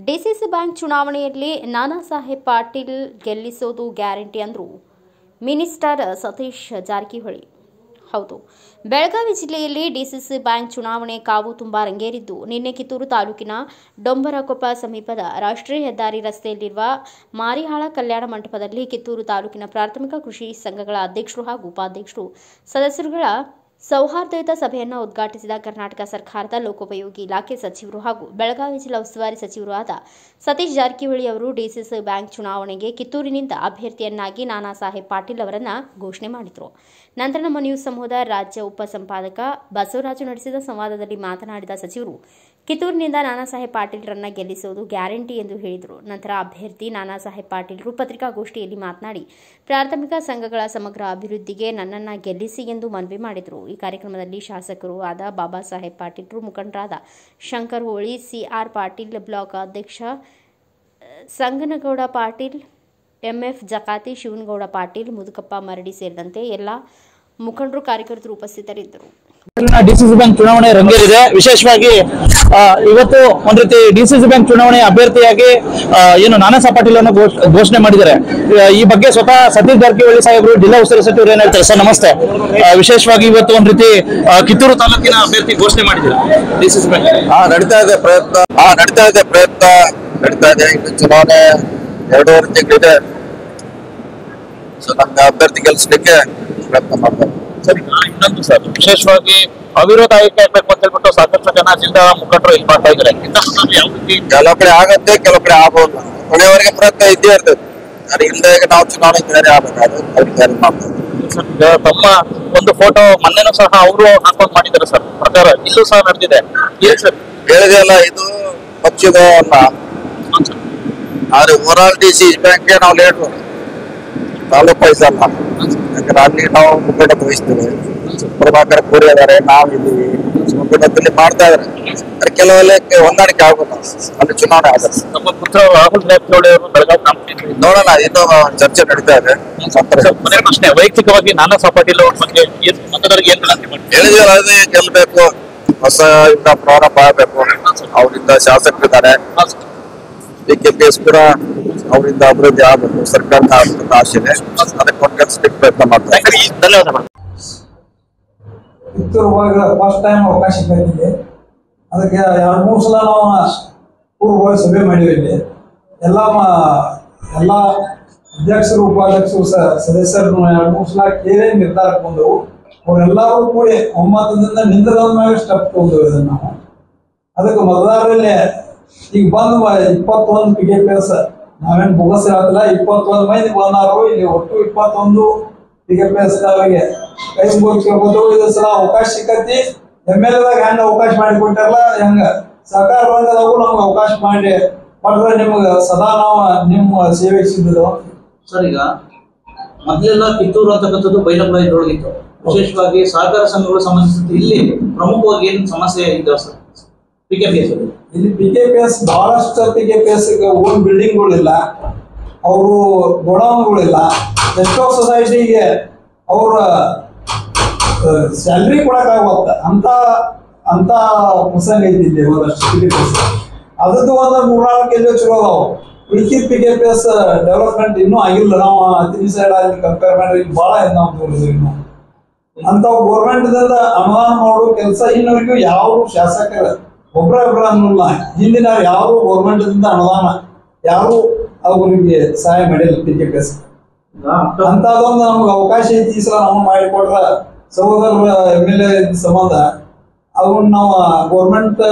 DCC bank ಚುನಾವಣೆಯಲ್ಲಿ ನಾನಾ Saheb Patil ಗೆಲ್ಲಿಸೋದು guarantee ಅಂದ್ರು ಮಿನಿಸ್ಟರ್ ಸತೀಶ್ ಜಾರಕಿಹೊಳಿ. ಹೌದು, ಬೆಳಗಾವಿ ಜಿಲ್ಲೆಯಲ್ಲಿ ಡಿಸಿಸಿ ಬ್ಯಾಂಕ್ ಚುನಾವಣೆ ಕಾವು ತುಂಬಾ ರಂಗೇರಿದ್ದು, ನಿನ್ನೆ ಕಿತ್ತೂರು ತಾಲೂಕಿನ ಡೊಂಬರಕೊಪ್ಪ ಸಮೀಪದ ರಾಷ್ಟ್ರೀಯ ಹೆದ್ದಾರಿ ರಸ್ತೆಯಲ್ಲಿರುವ ಮಾರಿಹಾಳ ಕಲ್ಯಾಣ ಮಂಟಪದಲ್ಲಿ ಕಿತ್ತೂರು ತಾಲೂಕಿನ ಪ್ರಾಥಮಿಕ ಕೃಷಿ ಸಂಘಗಳ ಅಧ್ಯಕ್ಷರು ಹಾಗೂ ಉಪಾಧ್ಯಕ್ಷರು ಸದಸ್ಯರುಗಳ ಸೌಹಾರ್ದಯುತ ಸಭೆಯನ್ನು ಉದ್ಘಾಟಿಸಿದ ಕರ್ನಾಟಕ ಸರ್ಕಾರದ ಲೋಕೋಪಯೋಗಿ ಇಲಾಖೆ ಸಚಿವರು ಹಾಗೂ ಬೆಳಗಾವಿ ಜಿಲ್ಲಾ ಉಸ್ತುವಾರಿ ಸಚಿವರೂ ಆದ ಸತೀಶ್ ಜಾರಕಿಹೊಳಿ ಅವರು ಡಿಸಿಸಿ ಬ್ಯಾಂಕ್ ಚುನಾವಣೆಗೆ ಕಿತ್ತೂರಿನಿಂದ ಅಭ್ಯರ್ಥಿಯನ್ನಾಗಿ ನಾನಾ ಸಾಹೇಬ್ ಪಾಟೀಲ್ ಅವರನ್ನು ಘೋಷಣೆ ಮಾಡಿದರು. ನಂತರ ನಮ್ಮ ನ್ಯೂಸ್ ಸಮೂಹದ ರಾಜ್ಯ ಉಪಸಂಪಾದಕ ಬಸವರಾಜು ನಡೆಸಿದ ಸಂವಾದದಲ್ಲಿ ಮಾತನಾಡಿದ ಸಚಿವರು, ಕಿತ್ತೂರಿನಿಂದ ನಾನಾ ಸಾಹೇಬ್ ಪಾಟೀಲ್ರನ್ನ ಗೆಲ್ಲಿಸುವುದು ಗ್ಯಾರಂಟಿ ಎಂದು ಹೇಳಿದರು. ನಂತರ ಅಭ್ಯರ್ಥಿ ನಾನಾ ಸಾಹೇಬ್ ಪಾಟೀಲ್ರು ಪತ್ರಿಕಾಗೋಷ್ಠಿಯಲ್ಲಿ ಮಾತನಾಡಿ, ಪ್ರಾಥಮಿಕ ಸಂಘಗಳ ಸಮಗ್ರ ಅಭಿವೃದ್ಧಿಗೆ ನನ್ನನ್ನು ಗೆಲ್ಲಿಸಿ ಎಂದು ಮನವಿ ಮಾಡಿದರು. ಈ ಕಾರ್ಯಕ್ರಮದಲ್ಲಿ ಶಾಸಕರು ಆದ ಬಾಬಾ ಸಾಹೇಬ್ ಪಾಟೀಲ್ರು, ಮುಖಂಡರಾದ ಶಂಕರ್ ಹೋಳಿ, ಸಿಆರ್ ಪಾಟೀಲ್, ಬ್ಲಾಕ್ ಅಧ್ಯಕ್ಷ ಸಂಗನಗೌಡ ಪಾಟೀಲ್, ಎಂಎಫ್ ಜಕಾತಿ, ಶಿವನಗೌಡ ಪಾಟೀಲ್, ಮುದುಕಪ್ಪ ಮರಡಿ ಸೇರಿದಂತೆ ಎಲ್ಲ ಮುಖಂಡರು, ಕಾರ್ಯಕರ್ತರು ಉಪಸ್ಥಿತರಿದ್ದರು. ಡಿಸಿಸಿ ಬ್ಯಾಂಕ್ ಚುನಾವಣೆ ರಂಗೇರಿದೆ. ವಿಶೇಷವಾಗಿ ಇವತ್ತು ಒಂದ್ ರೀತಿ ಡಿಸಿಸಿ ಬ್ಯಾಂಕ್ ಚುನಾವಣೆ ಅಭ್ಯರ್ಥಿಯಾಗಿ ಏನು ನಾನಾ ಸಾಹೇಬ್ ಪಾಟೀಲ್ ಅನ್ನು ಘೋಷಣೆ ಮಾಡಿದ್ದಾರೆ. ಈ ಬಗ್ಗೆ ಸ್ವತಃ ಸತೀಶ್ ಜಾರಕಿಹೊಳಿ ಸಾಹೇಬರು ಜಿಲ್ಲಾ ಉಸ್ತುವಾರಿ ಸಚಿವರು ಏನ್ ಹೇಳ್ತಾರೆ? ಸರ್ ನಮಸ್ತೆ. ವಿಶೇಷವಾಗಿ ಇವತ್ತು ಒಂದ್ ರೀತಿ ಕಿತ್ತೂರು ತಾಲೂಕಿನ ಅಭ್ಯರ್ಥಿ ಘೋಷಣೆ ಮಾಡಿದ್ದಾರೆ ಡಿಸಿಸಿ ಬ್ಯಾಂಕ್. ನಡೀತಾ ಇದೆ ಪ್ರಯತ್ನ ನಡೀತಾ ಇದೆ. ಇನ್ನು ಚುನಾವಣೆ 2.5 ತಿಂಗಳಿದೆ. ಸೊ ನಮ್ಗೆ ಅಭ್ಯರ್ಥಿ ಗೆಲ್ಲಿಸಲಿಕ್ಕೆ ಪ್ರಯತ್ನ ಮಾಡ್ತಾರೆ. ಸರಿ, ಇನ್ನೊಂದು ಸರ್, ವಿಶೇಷವಾಗಿ ಅವಿರೋಧ ಆಯ್ಕೆ ಆಗ್ಬೇಕು ಅಂತ ಹೇಳ್ಬಿಟ್ಟು ಸಾಕಷ್ಟು ಜನ ಜಿಲ್ಲಾ ಮುಖಂಡರು ಇಲ್ಲಿ ಮಾಡ್ತಾ ಇದ್ದಾರೆ. ಕೆಲವು ಕಡೆ ಆಗತ್ತೆ, ಕೆಲವು ಕಡೆ ಆಗೋಲ್ಲ. ಕೊನೆಯವರೆಗೆ ಪ್ರಯತ್ನ ಇದ್ದೇ ಇರ್ತದೆ. ಅದು ಇಲ್ಲದೆ ನಾವು ಚುನಾವಣೆ ಬೇರೆ ಆಗ್ಬೇಕಾದ್ರೆ ಅವ್ರಿಗೆ ಜಾರಿ ಮಾಡ್ತಾರೆ. ತಮ್ಮ ಒಂದು ಫೋಟೋ ಮೊನ್ನೆನೂ ಸಹ ಅವರು ಹಾಕೊಂಡು ಮಾಡಿದ್ದಾರೆ ಸರ್, ಪ್ರಚಾರ ಇಲ್ಲೂ ಸಹ ನಡೆದಿದೆ. ಸರ್ ಹೇಳಿದೆ ಅಲ್ಲ, ಇದು ಪಕ್ಷದ ಅಲ್ಲ, ಆದ್ರೆ ಓವರಾಲ್ ಡಿಸಿಸಿ ಬ್ಯಾಂಕ್ಗೆ ನಾವು ಲೇಟ್ ತಾಲೂಕು ವೈಸ್ ಅಲ್ಲ. ಯಾಕಂದ್ರೆ ಅಲ್ಲಿ ನಾವು ಮುಖಂಡ ವಹಿಸ್ತೇವೆ. ಪ್ರಭಾಕರ್ ಕೋರಿ ಇದಾರೆ, ನಾವಿದ್ದೀವಿ, ಮುಖಂಡದಲ್ಲಿ ಮಾಡ್ತಾ ಇದಾರೆ. ಕೆಲವೆಲ್ಲ ಹೊಂದಾಣಿಕೆ ಆಗೋಲ್ಲ, ಅಲ್ಲಿ ಚುನಾವಣೆ ಆಗಲ್ಲ. ನಮ್ಮ ಪುತ್ರ ರಾಹುಲ್ ಜಾರಕಿಹೊಳಿ ಅವರು ಬೆಳಗಾವಿ ನೋಡೋಣ, ಇನ್ನೂ ಚರ್ಚೆ ನಡೀತಾ ಇದೆ. ಮನೆ ಪ್ರಶ್ನೆ, ವೈಯಕ್ತಿಕವಾಗಿ ನಾನಾ ಸಾಹೇಬ್ ಪಾಟೀಲ್ ಅವ್ರ ಬಗ್ಗೆ ಮತದಾರರಿಗೆ ಏನ್ ಹೇಳಿದ್ವಲ್ಲ, ಅದೇ ಗೆಲ್ಬೇಕು, ಹೊಸ ಇಂದ ಪ್ರಾರಂಭ ಆಗಬೇಕು. ಅವರಿಂದ ಶಾಸಕರಿದ್ದಾರೆ, DKPS ಕೂಡ ಅವರಿಂದ ಅಭಿವೃದ್ಧಿ ಆಗಬೇಕು, ಸರ್ಕಾರದ ಆಸೆ ಇದೆ. ಅದಕ್ಕೆ ಗೆಲ್ಸ್ಲಿಕ್ಕೆ ಪ್ರಯತ್ನ ಮಾಡ್ತಾರೆ. ಧನ್ಯವಾದ. ಕಿತ್ತೂರು ಭಾಗದ ಫಸ್ಟ್ ಟೈಮ್ ಅವಕಾಶ ಬಂದಿದೆ. ಅದಕ್ಕೆ 2-3 ಸಲ ನಾವು ಪೂರ್ವಭಾವಿ ಸಭೆ ಮಾಡಿವಿ. ಇಲ್ಲಿ ಎಲ್ಲ ಅಧ್ಯಕ್ಷರು, ಉಪಾಧ್ಯಕ್ಷರು, ಸದಸ್ಯರನ್ನು 2-3 ಸಲ ಕೇಳಿ ನಿರ್ಧಾರಕ್ಕೆ ಬಂದವು. ಅವರೆಲ್ಲರೂ ಕೂಡಿ ಒಮ್ಮತದಿಂದ ನಿಂದರದ ಮೇಲೆ ಸ್ಟೆಪ್ ತಗೊಂಡೇವೆ. ಇದನ್ನು ನಾವು ಅದಕ್ಕೆ ಮತದಾರರಲ್ಲಿ ಈಗ ಬಂದು 21 PKPS ನಾವೇನು ಬೋಗಸ್ ಹೇಳ್ತಿಲ್ಲ, 21 ಮಂದಿ ಬಂದಾರು. ಇಲ್ಲಿ ಒಟ್ಟು 21 PKPS ಅವರಿಗೆ ಕೈ ಮುಗಿ ಕೇಳ್ಬೋದು. ಇದು ಸಲ ಅವಕಾಶ ಸಿಕ್ಕತಿ. MLAದಾಗ ಹೆಂಗ ಅವಕಾಶ ಮಾಡಿ ಕೊಟ್ಟಾರಲ್ಲ, ಹೆಂಗ ಸಹಕಾರ ರಂಗದಾಗೂ ನಮ್ಗೆ ಅವಕಾಶ ಮಾಡಿ ಮಾಡಿದ್ರೆ ನಿಮ್ಗೆ ಸದಾ ನಾವು ನಿಮ್ಮ ಸೇವೆಗೆ ಸಿದ್ಧದು. ಸರ್, ಈಗ ಮೊದಲೆಲ್ಲ ಕಿತ್ತೂರು ಅಂತಕ್ಕಂಥದ್ದು ಬೈಲಪ್ಪ ಇದ್ರೊಳಗಿತ್ತು. ವಿಶೇಷವಾಗಿ ಸಹಕಾರ ಸಂಘಗಳು ಸಂಬಂಧಿಸಿದ ಇಲ್ಲಿ ಪ್ರಮುಖವಾಗಿ ಏನು ಸಮಸ್ಯೆ ಇದ್ದಾವೆ ಸರ್ PKPS? ಇಲ್ಲಿ PKPS ಬಹಳಷ್ಟು PKPS ಓನ್ ಬಿಲ್ಡಿಂಗ್ಗಳಿಲ್ಲ, ಅವರು ಗೋಡೌನ್ಗಳಿಲ್ಲ. ಎಷ್ಟೋ ಸೊಸೈಟಿಗೆ ಅವ್ರ ಸ್ಯಾಲ್ರಿ ಕೊಡಕ್ಕಾಗತ್ತ ಅಂತ ಪ್ರಸಂಗ ಐತಿ ಒಂದಷ್ಟು PKPS. ಅದದ್ದು ಒಂದು 3-4 ಎಲ್ಲೋ ಚಲೋ ಅದಾವ. ಉಳಿಕಿದ PKPS ಡೆವಲಪ್ಮೆಂಟ್ ಇನ್ನೂ ಆಗಿಲ್ಲ. ನಾವು ಹತ್ತಿನ ಸೈಡ್ ಅಲ್ಲಿ ಕಂಪೇರ್ ಮಾಡಿದ್ರೆ ಬಹಳ ನಾವು ತೋರಿಸಿದ್ವಿ. ಇನ್ನು ಅಂತಾವ್ ಗೌರ್ಮೆಂಟ್ದಿಂದ ಅನುದಾನ ಮಾಡೋ ಕೆಲಸ ಇನ್ನವರೆಗೂ ಯಾವ ಶಾಸಕರ ಒಬ್ಬರ ಅನ್ನಲ್ಲ. ಹಿಂದಿನ ಯಾರು ಗೌರ್ಮೆಂಟ್ದಿಂದ ಅನುದಾನ ಯಾರು ಅವರಿಗೆ ಸಹಾಯ ಮಾಡಿಲ್ಲ PKPS. ಅಂತದೊಂದು ನಮ್ಗೆ ಅವಕಾಶ ಐತಿ. ಈ ಸಲ ನಾವು ಮಾಡಿಕೊಟ್ರ ಸಹೋದರರ MLA ಸಂಬಂಧ ಅವನ್ನ ನಾವು ಗೌರ್ಮೆಂಟ್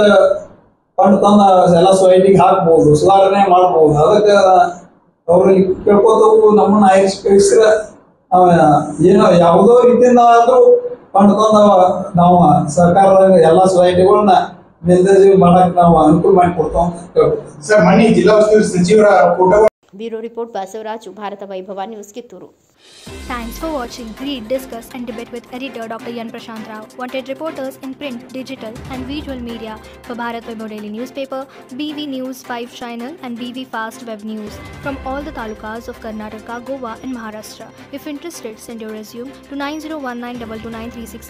ಫಂಡ್ ತಂದ ಎಲ್ಲ ಸೊಸೈಟಿಗೆ ಹಾಕ್ಬಹುದು, ಸುಧಾರಣೆ ಮಾಡ್ಬಹುದು. ಅದಕ್ಕೆ ಅವ್ರಿಗೆ ಕೇಳ್ಕೋತವು ನಮ್ಮನ್ನ ಆಯ್ಸ್ರ ಏನೋ ಯಾವುದೋ ರೀತಿಯಿಂದ ಆದ್ರೂ ಫಂಡ್ ತಂದ ನಾವು ಸರ್ಕಾರದಾಗ ಎಲ್ಲ ಸೊಸೈಟಿಗಳನ್ನ ಮೇಲ್ದರ್ಜೆ ಮಾಡಕ್ ನಾವು ಅನುಕೂಲ ಮಾಡಿಕೊಡ್ತಾವ ಅಂತ ಕೇಳ್ಬೋದು. ಸರ್, ಮನೆ ಜಿಲ್ಲಾ ಉಸ್ತುವಾರಿ ಸಚಿವರ photo. Bureau report Basavaraju, Bharatha Vaibhava news, Kittur. Thanks for watching. Read, discuss and debate with editor Dr. Yan Prashant Rao. Wanted reporters in print, digital and visual media for Bharat Vaibhav Daily Newspaper, BV News 5 Channel and BV Fast Web News from all the talukas of Karnataka, Goa and Maharashtra. If interested, send your resume to 9019229369.